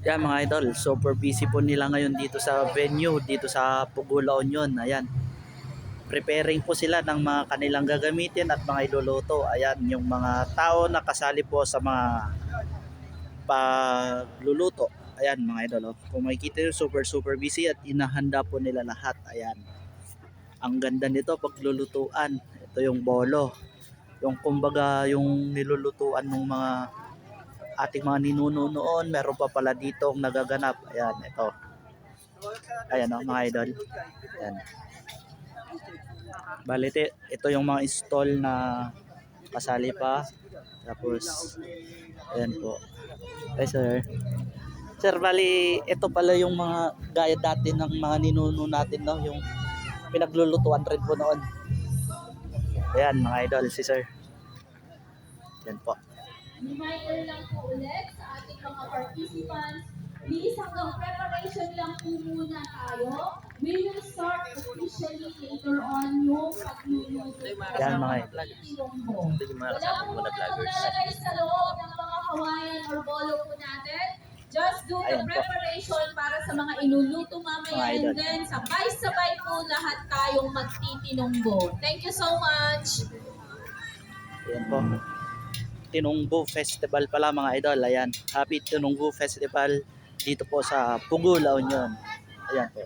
Yan mga idol, super busy po nila ngayon dito sa venue, dito sa Pugo La Union. Ayan, preparing po sila ng mga kanilang gagamitin at mga iluluto. Ayan, yung mga tao na kasali po sa mga pagluluto. Ayan mga idol, oh. Kung makikita nyo, super busy at inahanda po nila lahat. Ayan, ang ganda nito paglulutuan. Ito yung bolo. Yung kumbaga yung nilulutuan ng mga ating mga ninuno noon, meron pa pala dito nagaganap. Ayan, ito. Ayan o, mga idol. Ayan. Balite, ito yung mga stall na kasali pa. Tapos, ayan po. Ay, sir. Sir, bali, ito pala yung mga gaya dati ng mga ninuno natin, no? Yung pinaglulutuan rin po noon. Ayan, mga idol, si sir. Ayan po. Reminder lang po ulit sa ating mga participants, please hanggang preparation lang po muna tayo. We will start officially later on yung pagluluto. Yan mga Ilonggo. Wala po muna maglalagay sa loob ng mga kawayan or bolo po natin. Just do the Ayan po. preparation para sa mga iluluto mamaya, Mga idol. and then sabay-sabay po lahat tayong magtitinonggo. Thank you so much! Ayan po. Tinunggu Festival pala mga idol. Ayan. Happy Tinunggu Festival dito po sa Pugo La Union. Ayan po.